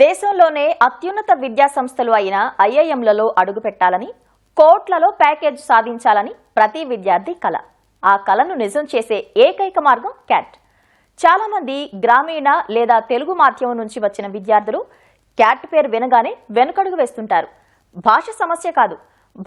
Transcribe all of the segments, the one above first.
దేశంలోనే అత్యున్నత విద్యా సంస్థలు అయిన ఐఐఎంలలో అడుగుపెట్టాలని, కోట్లలో ప్యాకేజ్ సాధించాలని ప్రతి విద్యార్థి కల. ఆ కలను నిజం చేసే ఏకైక మార్గం క్యాట్. చాలా మంది గ్రామీణ లేదా తెలుగు మాధ్యమం నుంచి వచ్చిన విద్యార్థులు క్యాట్ పేరు వినగానే వెనుకడుగు వేస్తుంటారు. భాష సమస్య కాదు,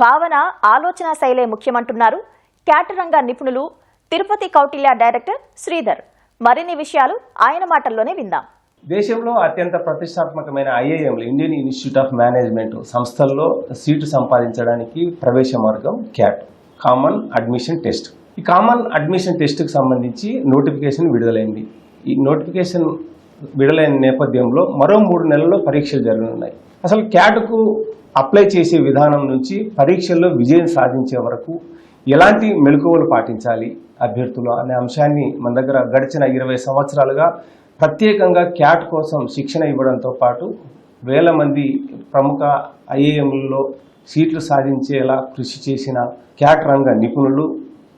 భావన, ఆలోచన శైలే ముఖ్యమంటున్నారు క్యాట్ రంగ నిపుణులు తిరుపతి కౌటిల్య డైరెక్టర్ శ్రీధర్. మరిన్ని విషయాలు ఆయన మాటల్లోనే విందాం. దేశంలో అత్యంత ప్రతిష్టాత్మకమైన ఐఐఎంలు, ఇండియన్ ఇన్స్టిట్యూట్ ఆఫ్ మేనేజ్మెంట్ సంస్థల్లో సీటు సంపాదించడానికి ప్రవేశ మార్గం క్యాట్, కామన్ అడ్మిషన్ టెస్ట్. ఈ కామన్ అడ్మిషన్ టెస్ట్కి సంబంధించి నోటిఫికేషన్ విడుదలైంది. ఈ నోటిఫికేషన్ విడుదలైన నేపథ్యంలో మరో 3 నెలల్లో పరీక్షలు జరగనున్నాయి. అసలు క్యాట్కు అప్లై చేసే విధానం నుంచి పరీక్షల్లో విజయం సాధించే వరకు ఎలాంటి మెలకువలు పాటించాలి అభ్యర్థులు అనే అంశాన్ని మన దగ్గర గడిచిన 20 సంవత్సరాలుగా ప్రత్యేకంగా క్యాట్ కోసం శిక్షణ ఇవ్వడంతో పాటు వేల మంది ప్రముఖ ఐఐఎంలలో సీట్లు సాధించేలా కృషి చేసిన క్యాట్ రంగ నిపుణులు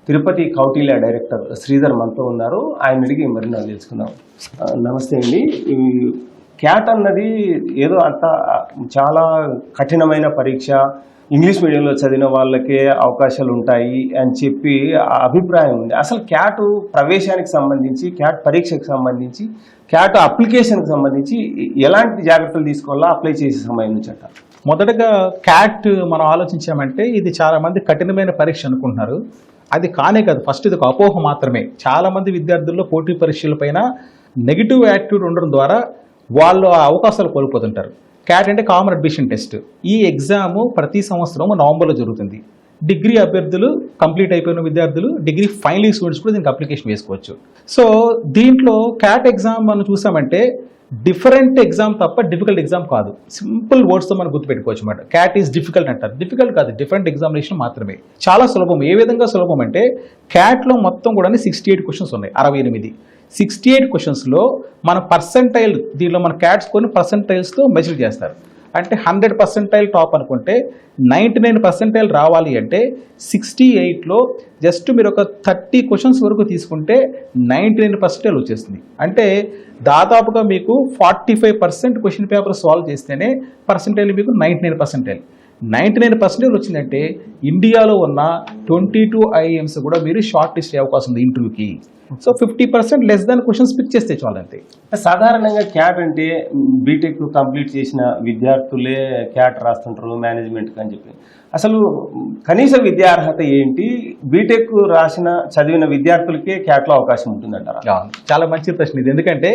తిరుపతి కౌటిల్య డైరెక్టర్ శ్రీధర్ మనతో ఉన్నారు. ఆయన అడిగి మరిన్ని తెలుసుకుందాం. నమస్తే అండి. ఈ క్యాట్ అన్నది ఏదో అంత చాలా కఠినమైన పరీక్ష, ఇంగ్లీష్ మీడియంలో చదివిన వాళ్ళకే అవకాశాలు ఉంటాయి అని చెప్పి అభిప్రాయం ఉంది. అసలు క్యాట్ ప్రవేశానికి సంబంధించి, క్యాట్ పరీక్షకు సంబంధించి, క్యాట్ అప్లికేషన్కి సంబంధించి ఎలాంటి జాగ్రత్తలు తీసుకోవాలా అప్లై చేసే సమయం నుంచి అంటారు? మొదటగా క్యాట్ మనం ఆలోచించామంటే ఇది చాలా మంది కఠినమైన పరీక్ష అనుకుంటున్నారు. అది కానే కాదు. ఫస్ట్ ఇది ఒక అపోహ మాత్రమే. చాలా మంది విద్యార్థుల్లో పోటీ పరీక్షల పైన నెగిటివ్ యాటిట్యూడ్ ఉండడం ద్వారా వాళ్ళు ఆ అవకాశాలు కోల్పోతుంటారు. క్యాట్ అంటే కామన్ అడ్మిషన్ టెస్ట్. ఈ ఎగ్జామ్ ప్రతి సంవత్సరం నవంబర్లో జరుగుతుంది. డిగ్రీ అభ్యర్థులు, కంప్లీట్ అయిపోయిన విద్యార్థులు, డిగ్రీ ఫైనల్ ఇయర్ స్టూడెంట్స్ కూడా దీనికి అప్లికేషన్ వేసుకోవచ్చు. సో దీంట్లో క్యాట్ ఎగ్జామ్ మనం చూసామంటే డిఫరెంట్ ఎగ్జామ్ తప్ప డిఫికల్ట్ ఎగ్జామ్ కాదు. సింపుల్ వర్డ్స్తో మనం గుర్తుపెట్టుకోవచ్చు అన్నమాట. క్యాట్ ఈజ్ డిఫికల్ట్ అంటారు. డిఫికల్ట్ కాదు, డిఫరెంట్ ఎగ్జామినేషన్ మాత్రమే. చాలా సులభం. ఏ విధంగా సులభం అంటే క్యాట్లో మొత్తం కూడా 68 క్వశ్చన్స్ ఉన్నాయి, 68. 68 క్వశ్చన్స్లో మన పర్సెంటైల్, దీనిలో మన క్యాట్ స్కోర్ని పర్సెంటైల్స్తో మెజర్ చేస్తారు. అంటే 100 పర్సెంటైల్ టాప్ అనుకుంటే 99 పర్సెంటైల్ రావాలి అంటే 68లో జస్ట్ మీరు ఒక 30 క్వశ్చన్స్ వరకు తీసుకుంటే 99 పర్సెంటైల్ వచ్చేస్తుంది. అంటే దాదాపుగా మీకు 45% క్వశ్చన్ పేపర్ సాల్వ్ చేస్తేనే పర్సెంటైల్ మీకు 99 పర్సెంటైల్. 99 పర్సెంటేజ్ వచ్చిందంటే ఇండియాలో ఉన్న 22 ఐఐఎమ్స్ కూడా మీరు షార్ట్ లిస్ట్ అయ్యే అవకాశం ఉంది ఇంటర్వ్యూకి. So 50% less than questions pick చేస్తే చాలంతే. సాధారణంగా క్యాట్ అంటే బీటెక్ కంప్లీట్ చేసిన విద్యార్థులే క్యాట్ రాస్తుంటారు మేనేజ్మెంట్కి అని చెప్పి. అసలు కనీస విద్యార్హత ఏంటి? బీటెక్ చదివిన విద్యార్థులకే క్యాట్లో అవకాశం ఉంటుందంటారా? చాలా మంచి ప్రశ్న ఇది. ఎందుకంటే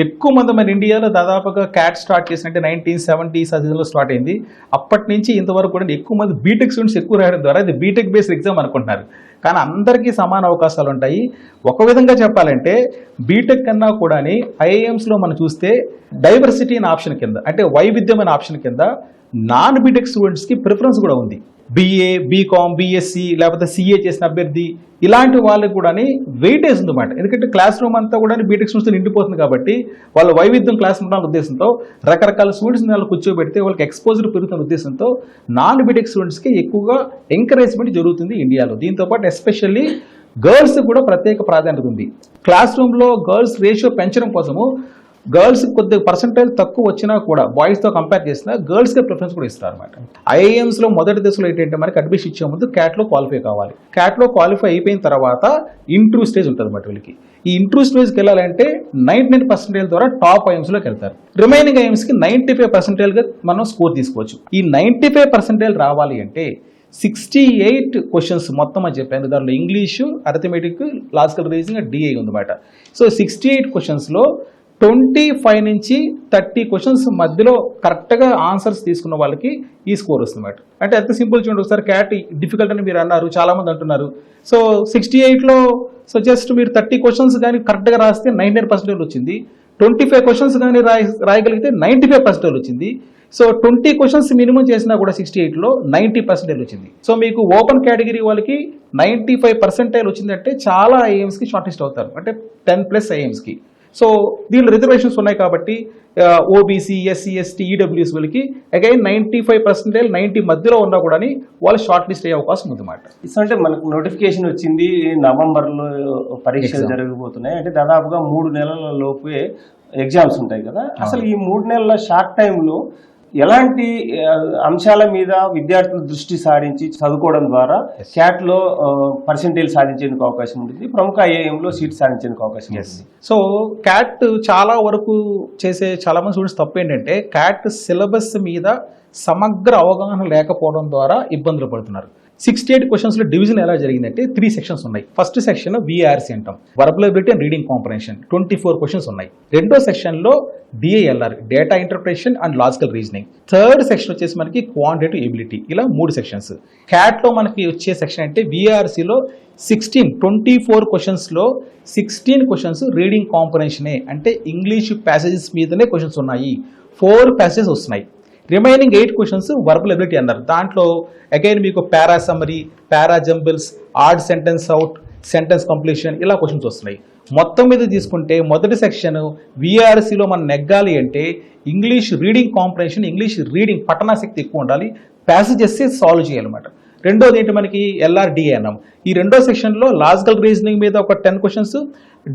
ఎక్కువ మంది మన ఇండియాలో దాదాపుగా క్యాట్ స్టార్ట్ చేసినట్టే 1970s సీజన్లో స్టార్ట్ అయింది. అప్పటి నుంచి ఇంతవరకు కూడా ఎక్కువ మంది బీటెక్ స్టూడెంట్స్ ఎక్కువ రాయడం ద్వారా ఇది బీటెక్ బేస్డ్ ఎగ్జామ్ అనుకుంటున్నారు. కానీ అందరికీ సమాన అవకాశాలు ఉంటాయి. ఒక విధంగా చెప్పాలంటే బీటెక్ కన్నా కూడా ఐఐఎమ్స్లో మనం చూస్తే డైవర్సిటీ అనే ఆప్షన్ కింద, అంటే వైవిధ్యమైన ఆప్షన్ కింద నాన్ బీటెక్ స్టూడెంట్స్కి ప్రిఫరెన్స్ కూడా ఉంది. బీఏ, బీకామ్, బీఎస్సీ లేకపోతే సీఏ చేసిన అభ్యర్థి ఇలాంటి వాళ్ళకి కూడా వెయిటేజ్ ఉందన్నమాట. ఎందుకంటే క్లాస్ రూమ్ అంతా కూడా బీటెక్ స్టూడెంట్స్ నిండిపోతుంది కాబట్టి వాళ్ళ వైవిధ్యం క్లాస్ రూమ్ ఉద్దేశంతో రకరకాల స్టూడెంట్స్ వాళ్ళు కూర్చోబెడితే వాళ్ళకి ఎక్స్పోజర్ పెరుగుతున్న ఉద్దేశంతో నాన్ బీటెక్ స్టూడెంట్స్కి ఎక్కువగా ఎంకరేజ్మెంట్ జరుగుతుంది ఇండియాలో. దీంతోపాటు ఎస్పెషల్లీ గర్ల్స్ కూడా ప్రత్యేక ప్రాధాన్యత ఉంది. క్లాస్ రూమ్లో గర్ల్స్ రేషియో పెంచడం కోసము గర్ల్స్ కొద్దిగా పర్సెంటేజ్ తక్కువ వచ్చినా కూడా బాయ్స్తో కంపేర్ చేసినా గర్ల్స్కే ప్రిఫరెన్స్ కూడా ఇస్తారు అనమాట. ఐఐఎమ్స్లో మొదటి దశలో ఏంటంటే మనకి అడ్మిషన్ ఇచ్చే ముందు క్యాట్లో క్వాలిఫై కావాలి. క్యాట్లో క్వాలిఫై అయిపోయిన తర్వాత ఇంటర్వ్యూ స్టేజ్ ఉంటుంది అన్నమాట వీళ్ళకి. ఈ ఇంటర్వ్యూ స్టేజ్కి వెళ్ళాలంటే 99 పర్సెంటేజ్ ద్వారా టాప్ ఐఎమ్స్లోకి వెళ్తారు. రిమైనింగ్ ఐఎమ్స్కి 95 పర్సెంటేజ్గా మనం స్కోర్ తీసుకోవచ్చు. ఈ 95 పర్సెంటేజ్ రావాలి అంటే 68 క్వశ్చన్స్ మొత్తం అని చెప్పాను. దాంట్లో English, arithmetic, logical reasoning, DI ఉందన్నమాట. సో 68 క్వశ్చన్స్లో 25 నుంచి 30 క్వశ్చన్స్ మధ్యలో కరెక్ట్గా ఆన్సర్స్ తీసుకున్న వాళ్ళకి ఈ స్కోర్ వస్తుందన్నమాట. అంటే ఎంత సింపుల్ చూడండి. ఒకసారి క్యాట్ డిఫికల్ట్ అని మీరు అన్నారు, చాలామంది అంటున్నారు. సో 68లో సో జస్ట్ మీరు 30 క్వశ్చన్స్ కానీ కరెక్ట్గా రాస్తే 99 పర్సెంటేజ్ వచ్చింది. 25 క్వశ్చన్స్ కానీ రాయగలిగితే 95 పర్సెంటేజ్ వచ్చింది. సో 20 క్వశ్చన్స్ మినిమం చేసినా కూడా 68లో 90 పర్సెంటేజ్ వచ్చింది. సో మీకు ఓపెన్ కేటగిరీ వాళ్ళకి 95 పర్సెంటేజ్ వచ్చిందంటే చాలా ఐఎమ్స్కి షార్ట్ లిస్ట్ అవుతారు, అంటే 10+ ఐఎమ్స్కి. సో దీనిలో రిజర్వేషన్స్ ఉన్నాయి కాబట్టి ఓబీసీ, ఎస్సీ, ఎస్టీ, ఈడబ్ల్యూఎస్ వాళ్ళకి అగైన్ 95 పర్సెంటేజ్ 90 మధ్యలో ఉన్నా కూడా వాళ్ళు షార్ట్ లిస్ట్ అయ్యే అవకాశం ఉందన్నమాట. అంటే మనకు నోటిఫికేషన్ వచ్చింది, నవంబర్లో పరీక్షలు జరగబోతున్నాయి. అంటే దాదాపుగా 3 నెలల లోపే ఎగ్జామ్స్ ఉంటాయి కదా, అసలు ఈ 3 నెలల షార్ట్ టైంలో ఎలాంటి అంశాల మీద విద్యార్థులు దృష్టి సారించి చదువుకోవడం ద్వారా క్యాట్ లో పర్సెంటేజ్ సాధించేందుకు అవకాశం ఉంటుంది, ప్రముఖ ఐఐఎంలో సీట్ సాధించేందుకు అవకాశం ఉంటుంది? సో క్యాట్ చాలా వరకు చేసే చాలా మంది స్టూడెంట్స్ తప్పు ఏంటంటే క్యాట్ సిలబస్ మీద సమగ్ర అవగాహన లేకపోవడం ద్వారా ఇబ్బందులు పడుతున్నారు. 68 క్వశ్చన్స్ లో డివిజన్ ఎలా జరిగిందంటే 3 సెక్షన్స్ ఉన్నాయి. ఫస్ట్ సెక్షన్ VRC అంటాం, verbal ability and reading comprehension, 24 questions ఉన్నాయి. రెండో సెక్షన్ లో DILR, data interpretation and logical reasoning. Third section వచ్చేసి మనకి క్వాంటిటేటివ్ ఎబిలిటీ. ఇలా 3 సెక్షన్స్. క్యాట్ లో మనకి వచ్చే సెక్షన్ అంటే VRC లో 24 క్వశ్చన్స్ లో 16 క్వశ్చన్స్ రీడింగ్ కాంప్రహెన్షనే, అంటే ఇంగ్లీష్ ప్యాసేజెస్ మీదనే క్వశ్చన్స్ ఉన్నాయి. 4 ప్యాసేజెస్ వస్తున్నాయి. రిమైనింగ్ 8 క్వశ్చన్స్ వర్బల్ ఎబిలిటీ అన్నారు. దాంట్లో అగైన్ మీకు para summary, para jumbles, odd sentence out, sentence completion, ఇలా క్వశ్చన్స్ వస్తున్నాయి. మొత్తం మీద తీసుకుంటే మొదటి సెక్షన్ VRCలో మనం నెగ్గాలి అంటే English reading comprehension, English reading పఠనాశక్తి ఎక్కువ ఉండాలి, ప్యాసేజెస్ సాల్వ్ చేయాలన్నమాట. రెండోది ఏంటి మనకి LRDA అన్నాం. ఈ రెండో సెక్షన్లో లాజికల్ రీజనింగ్ మీద ఒక 10 క్వశ్చన్స్,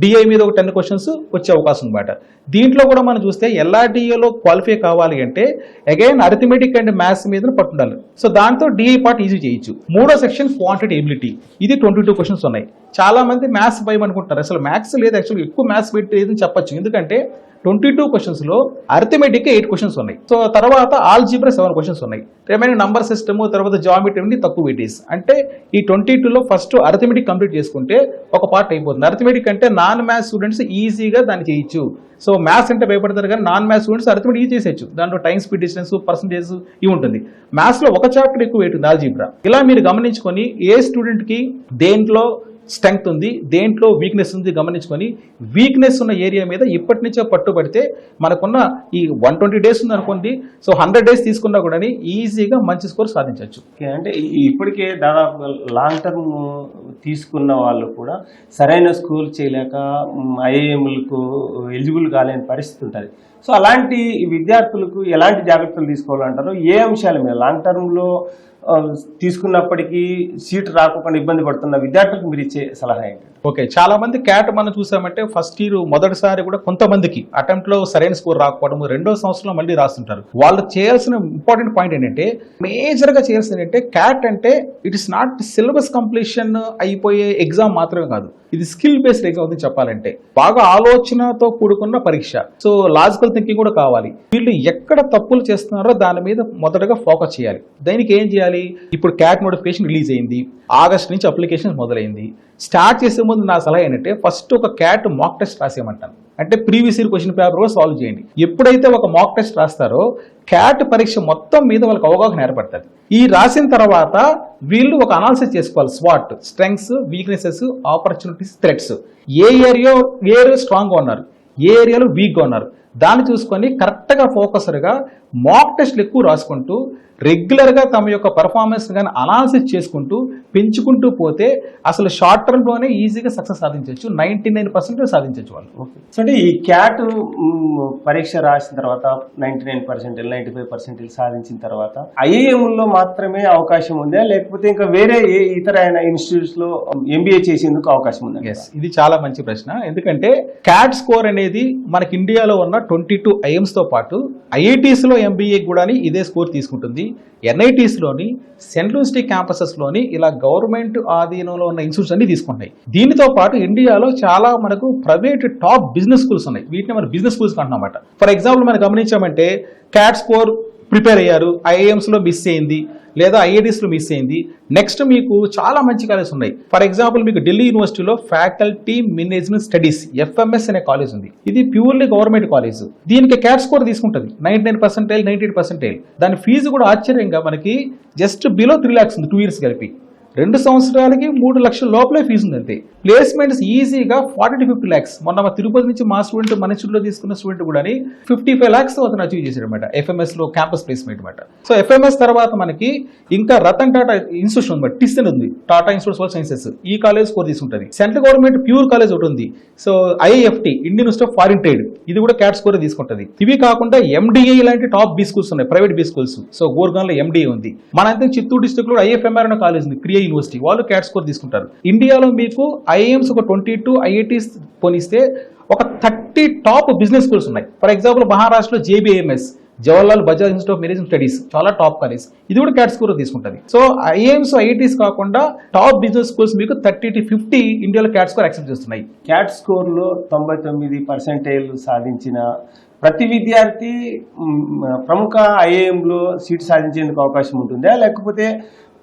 DI మీద ఒక 10 క్వశ్చన్స్ వచ్చే అవకాశం అనమాట. దీంట్లో కూడా మనం చూస్తే LRDAలో క్వాలిఫై కావాలి అంటే అగైన్ అరిథమెటిక్ అండ్ మ్యాథ్స్ మీద పట్టుండాలి. సో దాంతో DI పార్ట్ ఈజీ చేయొచ్చు. మూడో సెక్షన్ క్వాంటిటేటివ్ ఎబిలిటీ, ఇది 22 క్వశ్చన్స్ ఉన్నాయి. చాలా మంది మ్యాథ్స్ భయం అనుకుంటారు, అసలు మ్యాథ్స్ లేదు, యాక్చువల్గా ఎక్కువ మ్యాథ్స్ పెట్టేదని చెప్పొచ్చు. ఎందుకంటే 22 క్వశ్చన్స్ లో అరిథమెటిక్ 8 క్వశ్చన్స్ ఉన్నాయి. సో తర్వాత ఆల్జీబ్రా 7 క్వశ్చన్స్ ఉన్నాయి. రిమైనింగ్ నంబర్ సిస్టమ్, తర్వాత జామెట్రీ తక్కువ వెయిటేజ్. అంటే ఈ 22లో ఫస్ట్ అరిథమెటిక్ కంప్లీట్ చేసుకుంటే ఒక పార్ట్ అయిపోతుంది. అరిథమెటిక్ అంటే నాన్ మ్యాథ్స్ స్టూడెంట్స్ ఈజీగా దాన్ని చేయొచ్చు. సో మ్యాథ్స్ అంటే భయపడతారు కానీ non maths students arithmetic easy చేసేయచ్చు. దాంట్లో టైం స్పీడ్ డిస్టెన్స్, పర్సంటేజ్ ఇవి ఉంటుంది. మ్యాథ్స్ లో ఒక చాప్టర్ ఎక్కువ వెయిట్ ఉంది, ఆల్జీబ్రా. ఇలా మీరు గమనించుకొని ఏ స్టూడెంట్ కి దేంట్లో స్ట్రెంగ్త్ ఉంది, దేంట్లో వీక్నెస్ ఉంది గమనించుకొని వీక్నెస్ ఉన్న ఏరియా మీద ఇప్పటి నుంచే పట్టుబడితే మనకున్న ఈ 120 డేస్ ఉంది అనుకోండి, సో 100 డేస్ తీసుకున్నా కూడా ఈజీగా మంచి స్కోర్ సాధించవచ్చు. అంటే ఇప్పటికే దాదాపు లాంగ్ టర్మ్ తీసుకున్న వాళ్ళు కూడా సరైన స్కోర్ చేయలేక ఐఐఎంలకు ఎలిజిబుల్ కాలేని పరిస్థితి ఉంటుంది. సో అలాంటి విద్యార్థులకు ఎలాంటి జాగ్రత్తలు తీసుకోవాలంటారు? ఏ అంశాల మీద లాంగ్ టర్మ్లో తీసుకున్నప్పటికీ సీట్ రాకుండా ఇబ్బంది పడుతున్న విద్యార్థులకు మీరు ఇచ్చే సలహా ఏంటి? ఓకే, చాలా మంది క్యాట్ మనం చూసామంటే ఫస్ట్ ఇయర్ మొదటిసారి కూడా కొంతమందికి అటెంప్ట్ లో సరైన స్కోర్ రాకపోవడం, రెండో సంవత్సరంలో మళ్ళీ రాస్తుంటారు. వాళ్ళు చేయాల్సిన ఇంపార్టెంట్ పాయింట్ ఏంటంటే మేజర్ గా చేయాల్సింది ఏంటంటే క్యాట్ అంటే it is not syllabus completion అయిపోయే ఎగ్జామ్ మాత్రమే కాదు, ఇది స్కిల్ బేస్డ్ ఎగ్జామ్ అని చెప్పాలంటే. బాగా ఆలోచనతో కూడుకున్న పరీక్ష. సో లాజికల్ థింకింగ్ కూడా కావాలి. వీళ్ళు ఎక్కడ తప్పులు చేస్తున్నారో దాని మీద మొదటగా ఫోకస్ చేయాలి. దానికి ఏం చేయాలి? ఇప్పుడు క్యాట్ నోటిఫికేషన్ రిలీజ్ అయింది, ఆగస్ట్ నుంచి అప్లికేషన్ మొదలైంది. స్టార్ట్ చేసే ముందు నా సలహా ఏంటంటే ఫస్ట్ ఒక క్యాట్ మాక్ టెస్ట్ రాసేయమంటాను. అంటే ప్రీవియస్ ఇయర్ క్వశ్చన్ పేపర్ కూడా సాల్వ్ చేయండి. ఎప్పుడైతే ఒక మాక్ టెస్ట్ రాస్తారో క్యాట్ పరీక్ష మొత్తం మీద వాళ్ళకి అవగాహన ఏర్పడుతుంది. ఈ రాసిన తర్వాత వీళ్ళు ఒక అనాలిసిస్ చేసుకోవాలి. స్వాట్, స్ట్రెంగ్స్, వీక్నెసెస్, ఆపర్చునిటీస్, థ్రెట్స్. ఏ ఏరియా స్ట్రాంగ్గా ఉన్నారు, ఏ ఏరియాలో వీక్గా ఉన్నారు, దాన్ని చూసుకొని కరెక్ట్గా ఫోకస్డ్గా మాక్ టెస్ట్లు ఎక్కువ రాసుకుంటూ రెగ్యులర్గా తమ యొక్క పర్ఫార్మెన్స్ కానీ అనాలిసిస్ చేసుకుంటూ పెంచుకుంటూ పోతే అసలు షార్ట్ టర్మ్లోనే ఈజీగా సక్సెస్ సాధించవచ్చు. 99% సాధించవచ్చు వాళ్ళు. ఓకే. సో అంటే ఈ క్యాట్ పరీక్ష రాసిన తర్వాత 99%, 95% సాధించిన తర్వాత ఐఐఎంలో మాత్రమే అవకాశం ఉందా, లేకపోతే ఇంకా వేరే ఏ ఇతర ఇన్స్టిట్యూట్స్ లో MBA చేసేందుకు అవకాశం ఉందా? ఇది చాలా మంచి ప్రశ్న. ఎందుకంటే క్యాట్ స్కోర్ అనేది మనకి ఇండియాలో ఉన్న 22 IIMs తో పాటు IITs లో MBA కూడా ఇదే స్కోర్ తీసుకుంటుంది. NITs లోని, సెంట్రల్ యూనివర్సిటీ క్యాంపసెస్ లోని ఇలా గవర్నమెంట్ ఆధీనంలో ఉన్న ఇన్స్టిట్యూట్స్ అన్ని తీసుకుంటాయి. దీనితో పాటు ఇండియాలో చాలా మనకు ప్రైవేట్ టాప్ బిజినెస్ స్కూల్స్ ఉన్నాయి. వీటిని మనం బిజినెస్ స్కూల్స్ అంటున్నమాట. ఫర్ ఎగ్జాంపుల్ మనం గమనించామంటే క్యాట్ స్కోర్ ప్రిపేర్ అయ్యారు, IIMs లో మిస్ అయింది, లేదా IITs లో మిస్ అయింది. నెక్స్ట్ మీకు చాలా మంచి కాలేజెస్ ఉన్నాయి. ఫర్ ఎగ్జాంపుల్ మీకు ఢిల్లీ యూనివర్సిటీలో ఫ్యాకల్టీ మేనేజ్మెంట్ స్టడీస్ FMS అనే కాలేజ్ ఉంది. ఇది ప్యూర్లీ గవర్నమెంట్ కాలేజ్. దీనికి క్యాట్ స్కోర్ తీసుకుంటుంది 99%, 98%. దాని ఫీజు కూడా ఆశ్చర్యంగా మనకి జస్ట్ బిలో 3 lakhs ఉంది 2 years కలిపి. 2 సంవత్సరాలకి 3 లక్షల లోపలే ఫీజు ఉంది అంతే. ప్లేస్మెంట్స్ ఈజీగా 40 to 50 lakhs. మొన్న మా తిరుపతి నుంచి మా స్టూడెంట్ మన ఇన్స్టిట్యూట్లో తీసుకున్న స్టూడెంట్ కూడా 55 lakhs అతను అచీవ్ చేశాడు అనమాట FMS లో క్యాంపస్ ప్లేస్మెంట్ అనమాట. సో FMS తర్వాత మనకి ఇంకా రతన్ టాటా ఇన్స్టిట్యూషన్ ఉంది, TISS అని ఉంది, టాటా ఇన్స్టిట్యూట్ ఆఫ్ సైన్సెస్. ఈ కాలేజ్ స్కోర్ తీసుకుంటుంది. సెంట్రల్ గవర్నమెంట్ ప్యూర్ కాలేజ్ ఒకటి ఉంది. So IIFT, Indian institute of foreign trade, ఇది కూడా క్యాట్ స్కోర్ తీసుకుంటుంది. ఇవి కాకుండా MDA లాంటి టాప్ బీ స్కూల్స్ ఉన్నాయి, ప్రైవేట్ బీ స్కూల్స్. సో గోర్గాన్లో MDA ఉంది. మనంతా చిత్తూరు డిస్ట్రిక్ట్ లో IFMR అనే కాలేజ్ ఉంది, క్రియా యూనివర్సిటీ, వాళ్ళు క్యాట్ స్కోర్ తీసుకుంటారు. ఇండియాలో మీకు IIMs ఒక 22, IITs పోలిస్తే ఒక 30 టాప్ బిజినెస్ స్కూల్స్ ఉన్నాయి. ఫర్ ఎగ్జాంపుల్ మహారాష్ట్రలో JBMS, Jawaharlal Bajaj institute of management studies, చాలా టాప్ కాలేజ్, ఇది కూడా క్యాట్ స్కోర్ తీసుకుంటుంది. సో IIMs, IITs కాకుండా టాప్ బిజినెస్ స్కూల్స్ మీకు 30 to 50 ఇండియాలో క్యాట్ స్కోర్ యాక్సెప్ట్ చేస్తున్నాయి. క్యాట్ స్కోర్లో 99% సాధించిన ప్రతి విద్యార్థి ప్రముఖ ఐఐఎంలో సీట్ సాధించేందుకు అవకాశం ఉంటుందా, లేకపోతే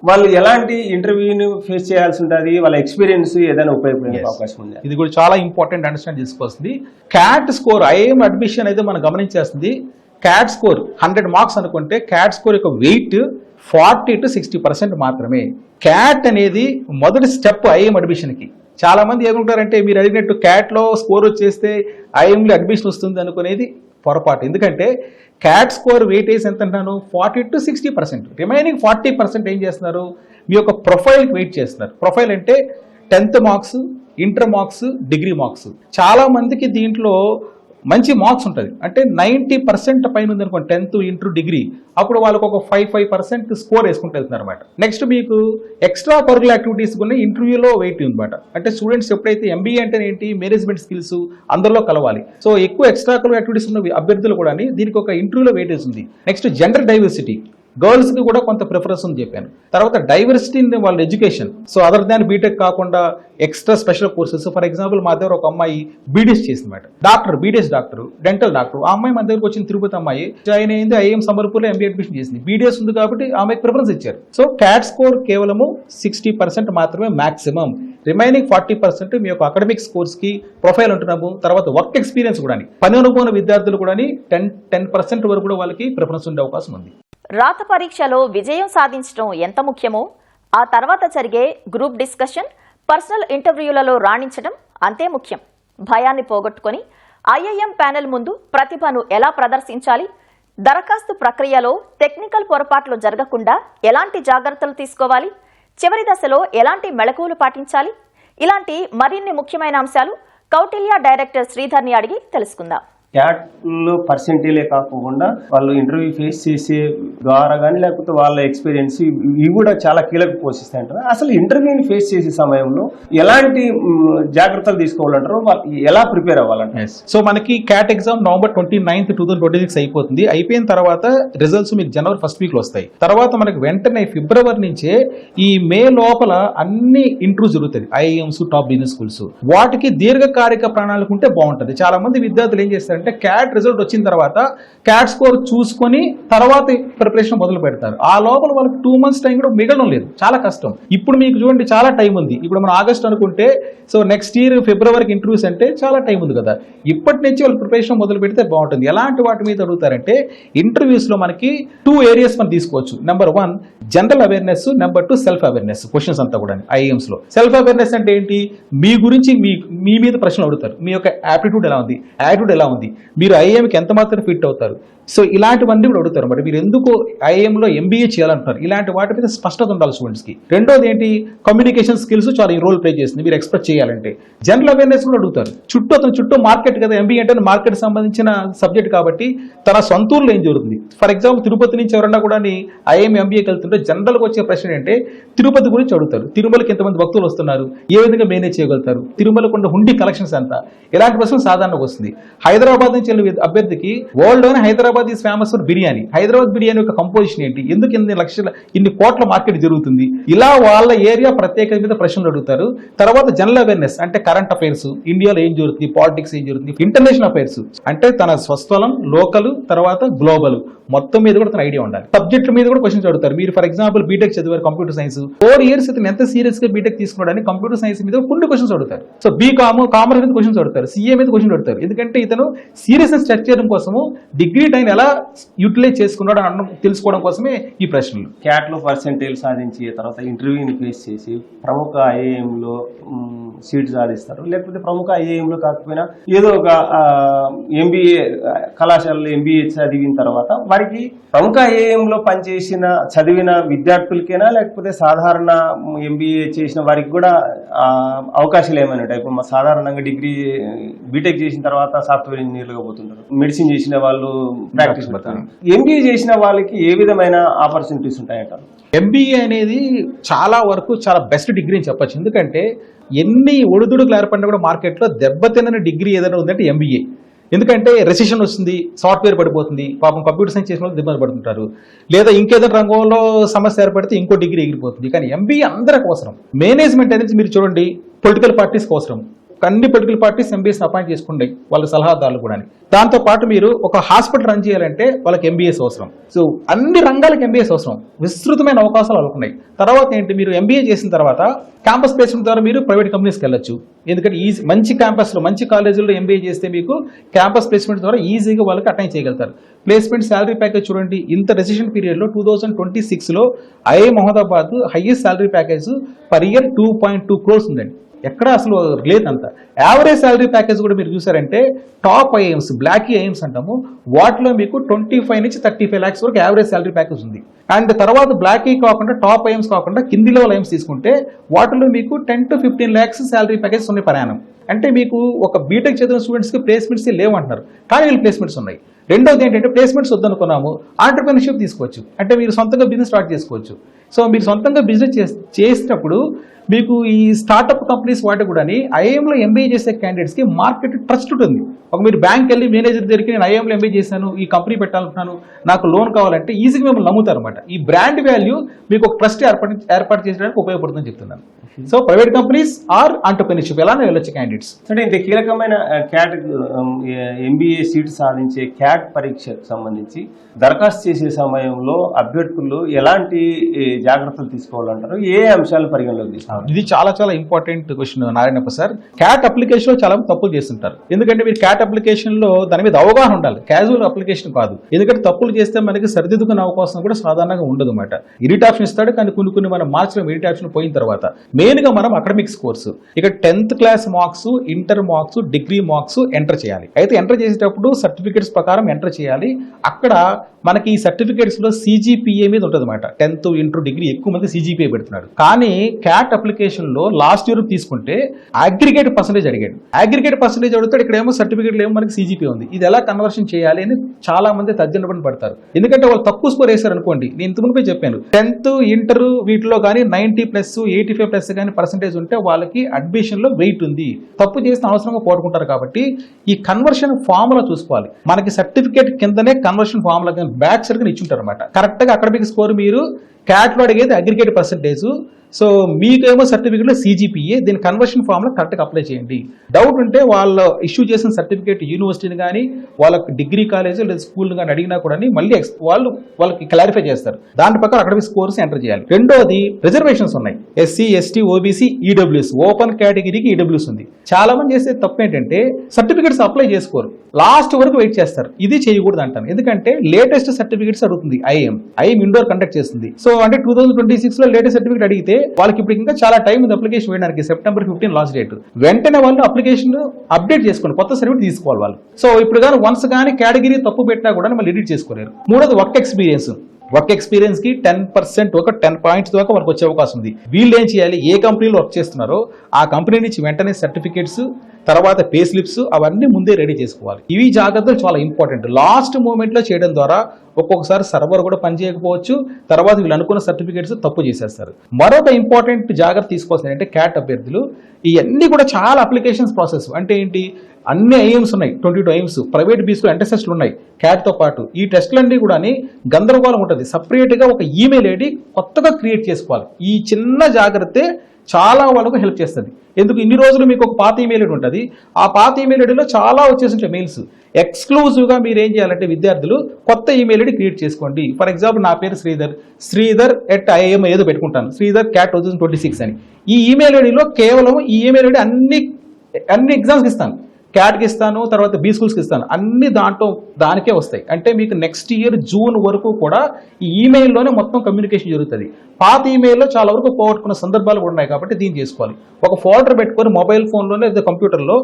వాళ్ళు ఎలాంటి ఇంటర్వ్యూని ఫేస్ చేయాల్సి ఉంటుంది, వాళ్ళ ఎక్స్పీరియన్స్ ఏదైనా ఉపయోగపడే అవకాశం ఉందా? ఇది కూడా చాలా ఇంపార్టెంట్ అండర్స్టాండ్ చేసుకోవాల్సింది. క్యాట్ స్కోర్ IIM అడ్మిషన్ అయితే మనం గమనించేస్తుంది. క్యాట్ స్కోర్ 100 మార్క్స్ అనుకుంటే క్యాట్ స్కోర్ యొక్క వెయిట్ 40 to 60% మాత్రమే. క్యాట్ అనేది మొదటి స్టెప్ IIM అడ్మిషన్కి. చాలా మంది ఏమంటారంటే మీరు అడిగినట్టు క్యాట్లో స్కోర్ వచ్చేస్తే IIMలో అడ్మిషన్ వస్తుంది అనుకునేది పొరపాటు. ఎందుకంటే క్యాట్ స్కోర్ వెయిటేజ్ ఎంత అంటున్నాను, 40 to 60%. రిమైనింగ్ 40% ఏం చేస్తున్నారు, మీ యొక్క ప్రొఫైల్కి వెయిట్ చేస్తున్నారు. ప్రొఫైల్ అంటే 10th marks, inter marks, degree marks. చాలా మందికి దీంట్లో మంచి మార్క్స్ ఉంటుంది, అంటే 90% పైన ఉంది అనుకోండి 10th, ఇంటర్, డిగ్రీ, అప్పుడు వాళ్ళకు ఒక 5% స్కోర్ వేసుకుంటూ వెళ్తున్నారు అనమాట. నెక్స్ట్ మీకు ఎక్స్ట్రా కరికులర్ యాక్టివిటీస్ కూడా ఇంటర్వ్యూలో వెయిట్ ఉందన్నమాట. అంటే స్టూడెంట్స్ ఎప్పుడైతే MBA అంటే ఏంటి, మేనేజ్మెంట్ స్కిల్స్ అందరిలో కలవాలి. సో ఎక్కువ ఎక్స్ట్రా కరికులర్ యాక్టివిటీస్ ఉన్న అభ్యర్థులు కూడా దీనికి ఒక ఇంటర్వ్యూలో వెయిటేజ్ ఉంది. నెక్స్ట్ జెండర్ డైవర్సిటీ, గర్ల్స్కి కూడా కొంత ప్రిఫరెన్స్ అని చెప్పాను. తర్వాత డైవర్సిటీ ఇన్ వాళ్ళ education. So other than BTech కాకుండా extra special courses. For example మా దగ్గర ఒక అమ్మాయి BDS చేసిందన్నమాట, doctor, BDS doctor, dental doctor. ఆ అమ్మాయి మా దగ్గరకు వచ్చిన తిరుపతి అమ్మాయి జాయిన్ అయింది, IIM సంబల్పూర్లో MBA అడ్మిషన్ చేసింది. BDS ఉంది కాబట్టి ఆమెకు ప్రిఫరెన్స్ ఇచ్చారు. సో క్యాట్ స్కోర్ కేవలము 60% మాత్రమే మాక్సిమం. రిమైనింగ్ 40% మీ యొక్క అకాడమిక్ స్కోర్స్కి ప్రొఫైల్ ఉంటున్నాము. తర్వాత వర్క్ ఎక్స్పీరియన్స్ కూడా, పని అనుభవం విద్యార్థులు కూడా 10% వరకు కూడా వాళ్ళకి ప్రిఫరెన్స్ ఉండే అవకాశం ఉంది. రాత పరీక్షలో విజయం సాధించడం ఎంత ముఖ్యమో ఆ తర్వాత జరిగే గ్రూప్ డిస్కషన్, పర్సనల్ ఇంటర్వ్యూలలో రాణించడం అంతే ముఖ్యం. భయాన్ని పోగొట్టుకొని IIM ప్యానెల్ ముందు ప్రతిభను ఎలా ప్రదర్శించాలి, దరఖాస్తు ప్రక్రియలో టెక్నికల్ పొరపాట్లు జరగకుండా ఎలాంటి జాగ్రత్తలు తీసుకోవాలి, చివరి దశలో ఎలాంటి మెళకువలు పాటించాలి, ఇలాంటి మరిన్ని ముఖ్యమైన అంశాలు కౌటిల్య డైరెక్టర్ శ్రీధర్ని అడిగి తెలుసుకుందాం. క్యాట్లో పర్సెంటేలే కాకుండా వాళ్ళు ఇంటర్వ్యూ ఫేస్ చేసే ద్వారా కానీ లేకపోతే వాళ్ళ ఎక్స్పీరియన్స్ ఇవి కూడా చాలా కీలక పోషిస్తాయి అంటారు. అసలు ఇంటర్వ్యూని ఫేస్ చేసే సమయంలో ఎలాంటి జాగ్రత్తలు తీసుకోవాలంటారు, ఎలా ప్రిపేర్ అవ్వాలంటారు? సో మనకి క్యాట్ ఎగ్జామ్ November 29th, 2026 అయిపోతుంది. అయిపోయిన తర్వాత రిజల్ట్స్ మీకు January 1st వీక్లో వస్తాయి. తర్వాత మనకి వెంటనే February నుంచే ఈ మే లోపల అన్ని ఇంటర్వ్యూ జరుగుతుంది. IIMs, టాప్ బిజినెస్ స్కూల్స్, వాటికి దీర్ఘకాలిక ప్రణాళిక ఉంటే బాగుంటుంది. చాలా మంది విద్యార్థులు ఏం చేస్తారు అంటే క్యాట్ రిజల్ట్ వచ్చిన తర్వాత క్యాట్ స్కోర్ చూసుకొని తర్వాత ప్రిపరేషన్ మొదలు పెడతారు. ఆ లోపల వాళ్ళకి 2 months టైం కూడా మిగలడం లేదు, చాలా కష్టం. ఇప్పుడు మీకు చూడండి చాలా టైం ఉంది. ఇప్పుడు మనం ఆగస్ట్ అనుకుంటే సో నెక్స్ట్ ఇయర్ ఫిబ్రవరికి ఇంటర్వ్యూస్ అంటే చాలా టైం ఉంది కదా. ఇప్పటి నుంచి వాళ్ళు ప్రిపరేషన్ మొదలు పెడితే బాగుంటుంది. ఎలాంటి వాటి మీద అడుగుతారంటే ఇంటర్వ్యూస్లో మనకి 2 areas మనం తీసుకోవచ్చు. Number 1 general awareness, number 2 self awareness. Questions అంతా కూడా IIMsలో సెల్ఫ్ అవేర్నెస్ అంటే ఏంటి, మీ గురించి మీ మీద ప్రశ్నలు అడుగుతారు. మీ యొక్క యాప్టిట్యూడ్ ఎలా ఉంది, యాటిట్యూడ్ ఎలా ఉంది, మీరు IIMకి ఎంత మాత్రం ఫిట్ అవుతారు. సో ఇలాంటివన్నీ కూడా అడుగుతారు. మరి మీరు ఎందుకు IIMలో MBA చేయాలంటారు, ఇలాంటి వాటి మీద స్పష్టత ఉండాలి స్టూడెంట్స్కి. రెండోది ఏంటి, కమ్యూనికేషన్ స్కిల్స్ చాలా ఈ రోల్ ప్లే చేస్తుంది మీరు ఎక్స్ప్రెస్ చేయాలంటే. జనరల్ అవేర్నెస్ కూడా అడుగుతారు. అతని చుట్టూ మార్కెట్ కదా, MBA అంటే మార్కెట్ సంబంధించిన సబ్జెక్ట్ కాబట్టి తన సొంత ఊర్లో ఏం జరుగుతుంది. ఫర్ ఎగ్జాంపుల్ తిరుపతి నుంచి ఎవరన్నా కూడా IIM MBAకి వెళ్తుంటే జనరల్గా వచ్చే ప్రశ్న ఏంటంటే తిరుపతి గురించి అడుగుతారు. తిరుమలకి ఎంతమంది భక్తులు వస్తున్నారు, ఏ విధంగా మేనేజ్ చేయగలుగుతారు, తిరుమలకు ఉన్న హుండీ కలెక్షన్స్ ఎంత, ఇలాంటి ప్రశ్నలు సాధారణంగా వస్తుంది. హైదరాబాద్ నుంచి వెళ్ళే అభ్యర్థికి వరల్డ్లోనే Hyderabad is famous for biryani. Hyderabad biryani యొక్క కంపోజిషన్ ఏంటి, ఎందుకు ఇన్ని కోట్ల మార్కెట్ జరుగుతుంది, ఇలా వాళ్ళ ఏరియా ప్రత్యేకత మీద ప్రశ్నలు అడుగుతారు. తర్వాత జనరల్ అవేర్నెస్ అంటే కరెంట్ అఫైర్స్, ఇండియాలో ఏం జరుగుతుంది, పాలిటిక్స్ ఏం జరుగుతుంది. ఇంటర్నేషనల్ అఫైర్స్ అంటే తన స్వస్థలం, లోకల్, తర్వాత గ్లోబల్ మొత్తం మీద కూడా తన ఐడియా ఉండాలి. సబ్జెక్టుల మీద కూడా క్వశ్చన్స్ అడుగుతారు. మీరు ఫర్ ఎగ్జాంపుల్ బీటెక్ చదివారు కంప్యూటర్ సైన్స్, 4 years ఇతను ఎంత సీరియస్ గా బీటెక్ తీసుకున్నాడని కంప్యూటర్ సైన్స్ మీద కొన్ని క్వశ్చన్స్ అడుగుతారు. సో కామర్స్ మీద క్వశ్చన్స్ అడుగుతారు, CA మీద క్వశ్చన్ అడుగుతారు. ఎందుకంటే ఇతను సీరియస్నెస్ చెక్ చేయడం కోసము డిగ్రీ టైం ఎలా యూటిలైజ్ చేసుకున్నాడు అని తెలుసుకోవడం కోసమే ఈ ప్రశ్నలు. క్యాట్లో పర్సెంటేజ్ సాధించి తర్వాత ఇంటర్వ్యూని ఫేస్ చేసి ప్రముఖ IIMలో సీట్ సాధిస్తారు, లేకపోతే ప్రముఖ IIMలో కాకపోయినా ఏదో ఒక MBA కళాశాలలో MBA చదివిన తర్వాత వారికి ప్రముఖ IIMలో పనిచేసిన చదివిన విద్యార్థులకైనా లేకపోతే సాధారణ MBA చేసిన వారికి కూడా అవకాశాలు ఏమైనా ఉంటాయి. ఇప్పుడు సాధారణంగా బీటెక్ చేసిన తర్వాత సాఫ్ట్వేర్ ఇంజనీర్ ఇంజనీర్లుగా పోతుంటారు, మెడిసిన్ చేసిన వాళ్ళు ప్రాక్టీస్ పెడతారు. ఎంబీఏ చేసిన వాళ్ళకి ఏ విధమైన ఆపర్చునిటీస్ ఉంటాయంటారు? ఎంబీఏ అనేది చాలా వరకు చాలా బెస్ట్ డిగ్రీ అని చెప్పొచ్చు. ఎందుకంటే ఎన్ని ఒడిదుడుకులు ఏర్పడినా కూడా మార్కెట్లో దెబ్బతినని డిగ్రీ ఏదైనా ఉందంటే ఎంబీఏ. ఎందుకంటే రెసిషన్ వస్తుంది, సాఫ్ట్వేర్ పడిపోతుంది, పాపం కంప్యూటర్ సైన్స్ చేసిన వాళ్ళు ఇబ్బంది పడుతుంటారు, లేదా ఇంకేదైనా రంగంలో సమస్య ఏర్పడితే ఇంకో డిగ్రీ ఎగిరిపోతుంది. కానీ ఎంబీఏ అందరికి అవసరం. మేనేజ్మెంట్ అనేది మీరు చూడండి, పొలిటికల్ పార్టీస్కి అవసరం. అన్ని పొలిటికల్ పార్టీస్ ఎంబీఎస్ అపాయింట్ చేసుకుంటాయి, వాళ్ళ సలహాదారులు కూడా. దాంతో పాటు మీరు ఒక హాస్పిటల్ రన్ చేయాలంటే వాళ్ళకి ఎంబీఎస్ అవసరం. సో అన్ని రంగాలకు ఎంబీఎస్ అవసరం. విస్తృతమైన అవకాశాలు వాళ్ళకున్నాయి. తర్వాత ఏంటి, మీరు ఎంబీఏ చేసిన తర్వాత క్యాంపస్ ప్లేస్మెంట్ ద్వారా మీరు ప్రైవేట్ కంపెనీస్కి వెళ్ళొచ్చు. ఎందుకంటే మంచి క్యాంపస్లో మంచి కాలేజీల్లో ఎంబీఏ చేస్తే మీకు క్యాంపస్ ప్లేస్మెంట్ ద్వారా ఈజీగా వాళ్ళకి అటైన్ చేయగలుగుతారు. ప్లేస్మెంట్ శాలరీ ప్యాకేజ్ చూడండి, ఇంత రెసిషన్ పీరియడ్లో 2026లో IIM Ahmedabad highest salary package per year 2.2 crores ఉందండి. ఎక్కడ అసలు లేదంత. యావరేజ్ శాలరీ ప్యాకేజ్ కూడా మీరు చూసారంటే టాప్ ఐఎమ్స్, బ్లాక్ ఐఎమ్స్ అంటాము, వాటిలో మీకు 25 నుంచి 35 lakhs వరకు యావరేజ్ శాలరీ ప్యాకేజ్ ఉంది. అండ్ తర్వాత బ్లాక్ కాకుండా టాప్ ఐఎమ్స్ కాకుండా కింది లెవెల్ ఐఎమ్స్ తీసుకుంటే వాటిలో మీకు 10 to 15 lakhs శాలరీ ప్యాకేజ్ ఉన్నాయి ప్రయాణం. అంటే మీకు ఒక బీటెక్ చదివిన స్టూడెంట్స్కి ప్లేస్మెంట్స్ లేవంటున్నారు, కానీ వీళ్ళు ప్లేస్మెంట్స్ ఉన్నాయి. రెండోది ఏంటంటే ప్లేస్మెంట్స్ వద్దనుకున్నాము, ఆంటర్ప్రెన్యూర్షిప్ తీసుకోవచ్చు. అంటే మీరు సొంతంగా బిజినెస్ స్టార్ట్ చేసుకోవచ్చు. సో మీరు సొంతంగా బిజినెస్ చేసినప్పుడు మీకు ఈ స్టార్టప్ కంపెనీస్ వాటి కూడా ఐఐఎంలో ఎంబీఏ చేసే క్యాండిడేట్స్కి మార్కెట్ ట్రస్ట్ ఉంటుంది. ఒక మీరు బ్యాంక్ వెళ్ళి మేనేజర్ దగ్గరికి నేను ఐఐఎంలో ఎంబీఏ చేశాను, ఈ కంపెనీ పెట్టాలనుకున్నాను, నాకు లోన్ కావాలంటే ఈజీగా మిమ్మల్ని నమ్ముతారు అనమాట. ఈ బ్రాండ్ వాల్యూ మీకు ఒక ట్రస్ట్ ఏర్పాటు చేసడానికి ఉపయోగపడుతుందని చెప్తున్నాను. So private companies or entrepreneurship ఎలానే వెళ్ళొచ్చు క్యాండిడేట్స్. అంటే ఇంత కీలకమైన క్యాట్ ఎంబీఏ సీట్ సాధించే క్యాట్ పరీక్షకు సంబంధించి దరఖాస్తు చేసే సమయంలో అభ్యర్థులు ఎలాంటి జాగ్రత్తలు తీసుకోవాలంటారు, ఏ అంశాలను పరిగణలోకి తీసుకోవాలి? ఇది చాలా చాలా important question Narayanappa sir. Cat application లో చాలా తప్పులు చేస్తుంటారు. ఎందుకంటే మీరు క్యాట్ అప్లికేషన్ లో దాని మీద అవగాహన ఉండాలి, క్యాజువల్ అప్లికేషన్ కాదు. ఎందుకంటే తప్పులు చేస్తే మనకి సరిదిద్దుకునే అవకాశం కూడా సాధారణంగా ఉండదు అనమాట. ఎడిట్ ఆప్షన్ ఇస్తాడు, కానీ కొన్ని మనం మార్చడం ఎడిట్ ఆప్షన్ పోయిన తర్వాత మెయిన్ గా మనం అకాడమిక్స్ కోర్సు ఇక 10th class marks, inter marks, degree marks enter చేయాలి. అయితే ఎంటర్ చేసేటప్పుడు సర్టిఫికేట్స్ ప్రకారం ఎంటర్ చేయాలి. అక్కడ మనకి ఈ సర్టిఫికేట్స్ లో సిజిపిఏ మీద ఉంటుంది అనమాట. 10th, ఇంటర్, డిగ్రీ ఎక్కువ మంది సిజిపిఏ పెడుతున్నాడు. కానీ క్యాట్ అప్లికేషన్ లో లాస్ట్ ఇయర్ తీసుకుంటే అగ్రిగేట్ పర్సెంటేజ్ అడిగాడు. అగ్రిగేట్ పర్సెంటేజ్ అడుగుతాడు, ఇక్కడ ఏమో సర్టిఫికేట్ ఏమో మనకి సిజిపిఏ ఉంది. ఇది ఎలా కన్వర్షన్ చేయాలి అని చాలా మంది తర్జన పడతారు. ఎందుకంటే వాళ్ళు తక్కువ స్కోర్ వేశారు అనుకోండి. నేను ఇంతకుముందే చెప్పాను, 10th, ఇంటర్ వీటిలో కానీ 90+, 85+ కానీ పర్సెంటేజ్ ఉంటే వాళ్ళకి అడ్మిషన్ లో వెయిట్ ఉంది. తప్పు చేస్తే అవసరంగా పోగొట్టుకుంటారు. కాబట్టి ఈ కన్వర్షన్ ఫార్ములా చూసుకోవాలి. మనకి సర్టిఫికేట్ కిందనే కన్వర్షన్ ఫార్ములా బ్యాక్ సైడ్ గా ఇచ్చుంటారు అనమాట. కరెక్ట్ గా అకాడమిక్ స్కోర్ మీరు క్యాట్ లో అడిగేది అగ్రిగేట్ పర్సెంటేజ్. సో మీకేమో సర్టిఫికేట్లో సిజిపిఏ, దీని కన్వర్షన్ ఫార్ములా కరెక్ట్గా అప్లై చేయండి. డౌట్ ఉంటే వాళ్ళ ఇష్యూ చేసిన సర్టిఫికేట్ యూనివర్సిటీని కానీ వాళ్ళకి డిగ్రీ కాలేజ్ లేదా స్కూల్ని కానీ అడిగినా కూడా మళ్ళీ వాళ్ళకి క్లారిఫై చేస్తారు. దాని ప్రకారం అకాడమిక్ స్కోర్స్ ఎంటర్ చేయాలి. రెండోది రిజర్వేషన్స్ ఉన్నాయి. SC, ST, OBC, EWS, open కేటగిరీకి ఈడబ్ల్యూఎస్ ఉంది. చాలా మంది చేసే తప్పు ఏంటంటే సర్టిఫికేట్స్ అప్లై చేసుకోరు, లాస్ట్ వరకు వెయిట్ చేస్తారు. ఇది చేయకూడదు అంటాను. ఎందుకంటే లేటెస్ట్ సర్టిఫికేట్స్ అడుగుతుంది ఐఎం ఇండోర్ కండక్ట్ చేస్తుంది. సో అంటే 2026లో లేటెస్ట్ సర్టిఫికేట్ అడిగితే వాళ్ళకి ఇప్పుడు ఇంకా చాలా టైం ఉంది అప్లికేషన్ వేయడానికి. September 15 last date. వెంటనే వాళ్ళు అప్లికేషన్ అప్డేట్ చేసుకోండి, కొత్త సర్టిఫికేట్ తీసుకోవాలి వాళ్ళు. సో ఇప్పుడు కానీ వన్స్ కానీ కేటగిరీ తప్పు పెట్టినా కూడా మళ్ళీ ఎడిట్ చేసుకోలేరు. మూడోది వర్క్ ఎక్స్పీరియన్స్ కి 10% ఒక 10 points దాకా వరకు వచ్చే అవకాశం ఉంది. వీళ్ళు ఏం చేయాలి, ఏ కంపెనీలో వర్క్ చేస్తున్నారో ఆ కంపెనీ నుంచి వెంటనే సర్టిఫికేట్స్, తర్వాత పే స్లిప్స్ అవన్నీ ముందే రెడీ చేసుకోవాలి. ఇవి జాగ్రత్తలు చాలా ఇంపార్టెంట్. లాస్ట్ మూమెంట్ లో చేయడం ద్వారా ఒక్కొక్కసారి సర్వర్ కూడా పనిచేయకపోవచ్చు, తర్వాత వీళ్ళు అనుకున్న సర్టిఫికేట్స్ తప్పు చేసేస్తారు. మరొక ఇంపార్టెంట్ జాగ్రత్త తీసుకోవాల్సింది అంటే క్యాట్ అభ్యర్థులు ఇవన్నీ కూడా చాలా అప్లికేషన్స్ ప్రాసెస్. అంటే ఏంటి, అన్ని ఐఎమ్స్ ఉన్నాయి, 22 ఐఎమ్స్, ప్రైవేట్ బీస్లో టెస్ట్లు ఉన్నాయి క్యాట్తో పాటు. ఈ టెస్టులన్నీ కూడా గందరగోళం ఉంటుంది. సపరేట్గా ఒక ఈమెయిల్ ఐడి కొత్తగా క్రియేట్ చేసుకోవాలి. ఈ చిన్న జాగ్రత్తే చాలా వాళ్ళకు హెల్ప్ చేస్తుంది. ఎందుకు, ఇన్ని రోజులు మీకు ఒక పాత ఈమెయిల్ ఐడి ఉంటుంది, ఆ పాత ఈమెయిల్ ఐడిలో చాలా వచ్చేసి మెయిల్స్. ఎక్స్క్లూజివ్గా మీరు ఏం చేయాలంటే విద్యార్థులు కొత్త ఈమెయిల్ ఐడి క్రియేట్ చేసుకోండి. ఫర్ ఎగ్జాంపుల్ నా పేరు శ్రీధర్@IIM ఏదో పెట్టుకుంటాను, శ్రీధర్ CAT 2026 అని. ఈ ఈమెయిల్ ఐడిలో కేవలం ఈ ఈమెయిల్ ఐడి అన్ని ఎగ్జామ్స్కి ఇస్తాను. క్యాట్కి ఇస్తాను, తర్వాత బీ స్కూల్స్కి ఇస్తాను, అన్ని దానికే వస్తాయి. అంటే మీకు నెక్స్ట్ ఇయర్ జూన్ వరకు కూడా ఈ ఈమెయిల్లోనే మొత్తం కమ్యూనికేషన్ జరుగుతుంది. పాత ఈమెయిల్లో చాలా వరకు పోగొట్టుకున్న సందర్భాలు కూడా ఉన్నాయి. కాబట్టి దీన్ని చేసుకోవాలి. ఒక ఫోల్డర్ పెట్టుకొని మొబైల్ ఫోన్లోనే లేదా కంప్యూటర్లో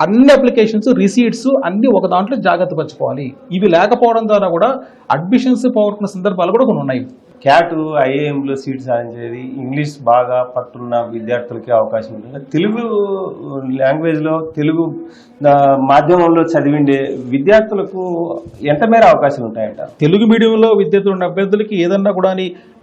అన్ని అప్లికేషన్స్, రిసీట్స్ అన్ని ఒక దాంట్లో జాగ్రత్త పరచుకోవాలి. ఇవి లేకపోవడం ద్వారా కూడా అడ్మిషన్స్ పోగొట్టుకున్న సందర్భాలు కూడా కొన్ని ఉన్నాయి. క్యాట్ ఐఏఎంలో సీట్ సాధించేది ఇంగ్లీష్ బాగా పట్టున్న విద్యార్థులకి అవకాశం ఉంటుంది. తెలుగు లాంగ్వేజ్లో తెలుగు మాధ్యమంలో చదివిండే విద్యార్థులకు ఎంత మేర అవకాశాలు ఉంటాయంట? తెలుగు మీడియంలో విద్యార్థులు ఉన్న అభ్యర్థులకి ఏదన్నా కూడా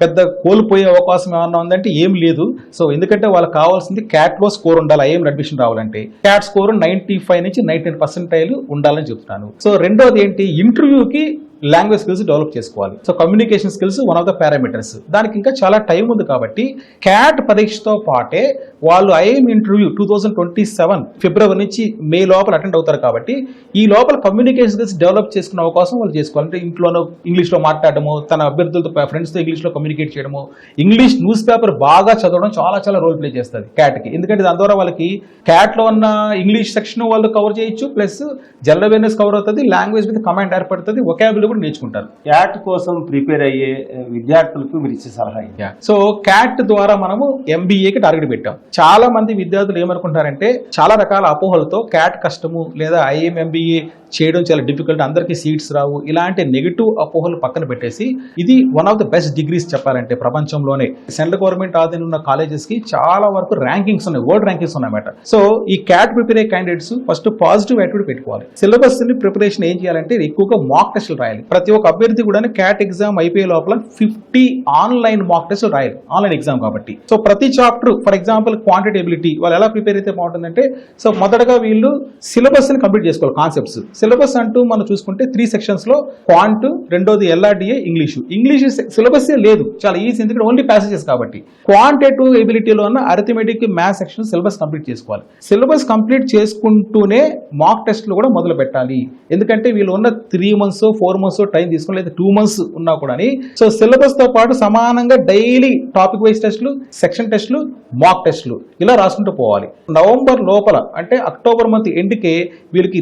పెద్ద కోల్పోయే అవకాశం ఏమన్నా ఉందంటే ఏం లేదు. సో ఎందుకంటే వాళ్ళకి కావాల్సింది క్యాట్లో స్కోర్ ఉండాలి. ఐఏఎం అడ్మిషన్ రావాలంటే క్యాట్ స్కోర్ 95 నుంచి 99% ఉండాలని చెప్తున్నాను. సో రెండోది ఏంటి, ఇంటర్వ్యూకి లాంగ్వేజ్ స్కిల్స్ డెవలప్ చేసుకోవాలి. So communication skills one of the parameters. దానికి ఇంకా చాలా టైం ఉంది కాబట్టి క్యాట్ పరీక్షతో పాటే వాళ్ళు ఐఏఎం ఇంటర్వ్యూ 2027 ఫిబ్రవరి నుంచి మే లోపల అటెండ్ అవుతారు కాబట్టి ఈ లోపల కమ్యూనికేషన్ స్కిల్స్ డెవలప్ చేసుకునే అవకాశం వాళ్ళు చేసుకోవాలి. అంటే ఇంట్లోనో ఇంగ్లీష్లో మాట్లాడడము, తన అభ్యర్థులతో ఫ్రెండ్స్తో ఇంగ్లీష్లో కమ్యూనికేట్ చేయడము, ఇంగ్లీష్ న్యూస్ పేపర్ బాగా చదవడం చాలా రోల్ ప్లే చేస్తుంది క్యాట్కి. ఎందుకంటే దాని ద్వారా వాళ్ళకి క్యాట్లో ఉన్న ఇంగ్లీష్ సెక్షన్ వాళ్ళు కవర్ చేయొచ్చు, ప్లస్ జనరల్ అవేర్నెస్ కవర్ అవుతుంది, లాంగ్వేజ్ మీద కమాండ్ ఏర్పడుతుంది, వొకాబులరీ కూడా నేర్చుకుంటారు. క్యాట్ కోసం ప్రిపేర్ అయ్యే విద్యార్థులకు మీరు ఇచ్చే సలహా? సో క్యాట్ ద్వారా మనము ఎంబీఏకి టార్గెట్ పెట్టాం. చాలా మంది విద్యార్థులు ఏమనుకుంటారంటే చాలా రకాల అపోహలతో క్యాట్ కష్టము లేదా ఐఏఎం ఎంబీఏ చేయడం చాలా డిఫికల్ట్, అందరికీ సీట్స్ రావు, ఇలాంటి నెగిటివ్ అపోహలు పక్కన పెట్టేసి ఇది one of the best degrees చెప్పాలంటే ప్రపంచంలోనే. సెంట్రల్ గవర్నమెంట్ ఆధీనంలో ఉన్న కాలేజెస్ కి చాలా వరకు ర్యాంకింగ్స్ ఉన్నాయి, వరల్డ్ ర్యాంకింగ్స్ ఉన్నాయన్నమాట. సో ఈ క్యాట్ ప్రిపేర్ అయ్యే క్యాండిడేట్స్ ఫస్ట్ పాజిటివ్ యాటిట్యూడ్ పెట్టుకోవాలి. సిలబస్ ని ప్రిపరేషన్ ఏం చేయాలంటే ఎక్కువగా మాక్ టెస్టులు రాయాలి. ప్రతి ఒక్క అభ్యర్థి కూడా క్యాట్ ఎగ్జామ్ అయిపోయే లోపల 50 ఆన్లైన్ మాక్ టెస్టులు రాయాలి, ఆన్లైన్ ఎగ్జామ్ కాబట్టి. సో ప్రతి chapter for example quantity ability వాళ్ళు ఎలా ప్రిపేర్ అయితే బాగుంటుందంటే, సో మొదటగా వీళ్ళు సిలబస్ ని కంప్లీట్ చేసుకోవాలి. కాన్సెప్ట్స్ సిలబస్ అంటూ మనం చూసుకుంటే 3 సెక్షన్స్ లో క్వాంట్, రెండోది ఎల్ఆర్డిఏ, ఇంగ్లీష్ సిలబస్ లేదు, చాలా ఈజీ, ఎందుకంటే ఓన్లీ ప్యాసేజెస్ కాబట్టి. క్వాంటిటివ్ ఎబిలిటీలో ఉన్న arithmetic, maths section syllabus complete చేసుకోవాలి. సిలబస్ కంప్లీట్ చేసుకుంటూనే మాక్ టెస్ట్లు కూడా మొదలు పెట్టాలి. ఎందుకంటే వీళ్ళు ఉన్న 3 months 4 months టైం తీసుకుని లేదా 2 months ఉన్నా కూడా సో సిలబస్ తో పాటు సమానంగా డైలీ టాపిక్ వైజ్ టెస్టులు, సెక్షన్ టెస్టులు, మాక్ టెస్టులు ఇలా రాసుకుంటూ పోవాలి. నవంబర్ లోపల అంటే అక్టోబర్ మంత్ ఎండ్కే వీళ్ళకి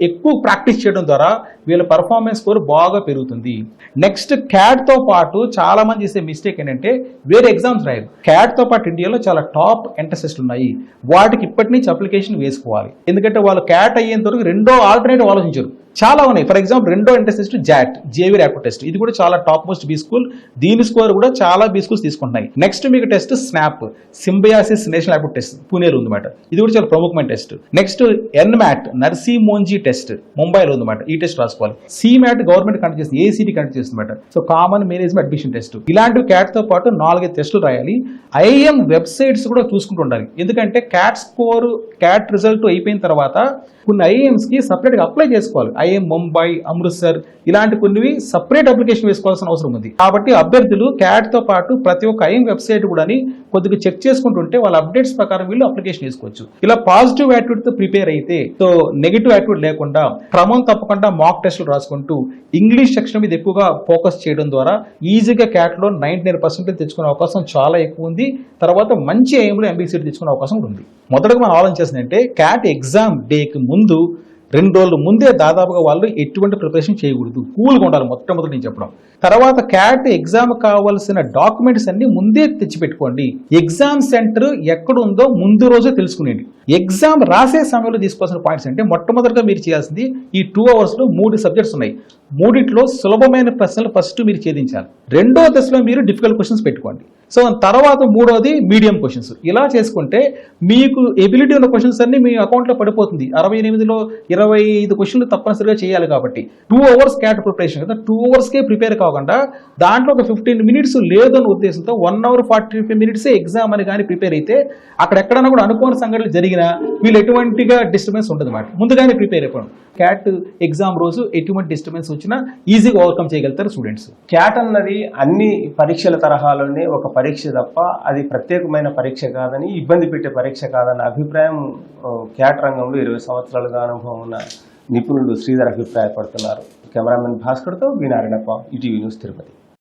ఎక్కువ ప్రాక్టీస్ చేయడం ద్వారా వీళ్ళ పర్ఫార్మెన్స్ స్కోర్ బాగా పెరుగుతుంది. నెక్స్ట్ క్యాట్ తో పాటు చాలా మంది చేసే మిస్టేక్ ఏంటంటే వేరే ఎగ్జామ్స్ రాయరు. క్యాట్ తో పాటు ఇండియాలో చాలా టాప్ ఎంట్రన్స్ ఉన్నాయి, వాటికి ఇప్పటి నుంచి అప్లికేషన్ వేసుకోవాలి. ఎందుకంటే వాళ్ళు క్యాట్ అయ్యేంత వరకు రెండో ఆల్టర్నేటివ్ ఆలోచించరు. చాలా ఉన్నాయి. ఫర్ ఎగ్జాంపుల్ రెండో ఎంట్రన్స్ టెస్ట్ జాట్, జేవీ ర్యాపిడ్ టెస్ట్, ఇది కూడా చాలా టాప్ మోస్ట్ బీ స్కూల్, దీని స్కోర్ కూడా చాలా బీ స్కూల్స్ తీసుకుంటున్నాయి. నెక్స్ట్ మీకు test SNAP, Symbiosis national rapid test పూణేలో ఉందన్నమాట, ఇది కూడా చాలా ప్రముఖమైన test. Next NMAT Narsee Monjee test ముంబైలో ఉందన్నమాట, ఈ టెస్ట్ రాసుకోవాలి. సిమ్యాట్ గవర్నమెంట్ కండక్ట్ చేస్తుంది, ఏసీటీ కండక్ట్ చేస్తుందన్నమాట. So common management admission test, ఇలాంటివి క్యాట్ తో పాటు 4-5 టెస్టులు రాయాలి. ఐఏఎం వెబ్సైట్స్ కూడా చూసుకుంటూ ఉండాలి. ఎందుకంటే క్యాట్ స్కోర్, క్యాట్ రిజల్ట్ అయిపోయిన తర్వాత కొన్ని ఐఏఎంస్ కి సపరేట్ గా అప్లై చేసుకోవాలి. ఐఏఎం ముంబై, అమృత్సర్ ఇలాంటి కొన్ని సపరేట్ అప్లికేషన్ వేసుకోవాల్సిన అవసరం ఉంది. కాబట్టి అభ్యర్థులు క్యాట్ తో పాటు ప్రతి ఒక్క ఐఏఎం వెబ్సైట్ కూడా కొద్దిగా చెక్ చేసుకుంటుంటే వాళ్ళ అప్డేట్స్ ప్రకారం వీళ్ళు అప్లికేషన్ వేసుకోవచ్చు. ఇలా పాజిటివ్ యాటిట్యూడ్ తో ప్రిపేర్ అయితే, సో నెగిటివ్ యాటిట్యూడ్ లేకుండా క్రమం తప్పకుండా మాక్ టెస్టులు రాసుకుంటూ ఇంగ్లీష్ సెక్షన్ మీద ఎక్కువగా ఫోకస్ చేయడం ద్వారా ఈజీగా క్యాట్ లో 99% తెచ్చుకునే అవకాశం చాలా ఎక్కువ ఉంది. తర్వాత మంచి ఐఏఎంలో ఎంబీసీ తెచ్చుకునే అవకాశం కూడా ఉంది. మొదటగా మనం ఆలోచించాల్సిందంటే క్యాట్ ఎగ్జామ్ డేకి ముందు 2 రోజుల ముందే దాదాపుగా వాళ్ళు ఎటువంటి ప్రిపరేషన్ చేయకూడదు, కూల్గా ఉండాలి మొట్టమొదటి నేను చెప్పడం. తర్వాత క్యాట్ ఎగ్జామ్ కావాల్సిన డాక్యుమెంట్స్ అన్ని ముందే తెచ్చిపెట్టుకోండి. ఎగ్జామ్ సెంటర్ ఎక్కడ ఉందో ముందు రోజే తెలుసుకునేది. ఎగ్జామ్ రాసే సమయంలో తీసుకోవాల్సిన పాయింట్స్ అంటే మొట్టమొదటిగా మీరు చేయాల్సింది ఈ 2 hours లో 3 సబ్జెక్ట్స్ ఉన్నాయి, 3 సులభమైన ప్రశ్నలు ఫస్ట్ మీరు ఛేదించాలి. రెండో దశలో మీరు డిఫికల్ట్ క్వశ్చన్స్ పెట్టుకోండి. సో తర్వాత 3వది మీడియం క్వశ్చన్స్. ఇలా చేసుకుంటే మీకు ఎబిలిటీ ఉన్న క్వశ్చన్స్ అన్ని మీ అకౌంట్లో పడిపోతుంది. 68లో 25 క్వశ్చన్లు తప్పనిసరిగా చేయాలి కాబట్టి 2 hours క్యాట్ ప్రిపరేషన్ కదా, 2 hours ప్రిపేర్ కాకుండా దాంట్లో ఒక 15 minutes లేదన్న ఉద్దేశంతో 1 hour 45 minutes ఎగ్జామ్ అని కానీ ప్రిపేర్ అయితే అక్కడ ఎక్కడైనా కూడా అనుకోని సంఘటనలు జరిగినా వీళ్ళు ఎటువంటిగా డిస్టర్బెన్స్ ఉండదు అన్నమాట. ముందుగానే ప్రిపేర్ అయిపోవడం. క్యాట్ ఎగ్జామ్ రోజు ఎటువంటి డిస్టర్బెన్స్ వచ్చినా ఈజీగా ఓవర్కమ్ చేయగలుగుతారు స్టూడెంట్స్. క్యాట్ అన్నది అన్ని పరీక్షల తరహాలోనే ఒక పరీక్ష తప్ప అది ప్రత్యేకమైన పరీక్ష కాదని, ఇబ్బంది పెట్టే పరీక్ష కాదన్న అభిప్రాయం క్యాట్ రంగంలో 20 సంవత్సరాలుగా అనుభవం ఉన్న నిపుణులు శ్రీధర్ అభిప్రాయపడుతున్నారు. కెమెరామెన్ భాస్కర్తో వి నారాయణప్ప, ఈటీవీ న్యూస్ తిరుపతి.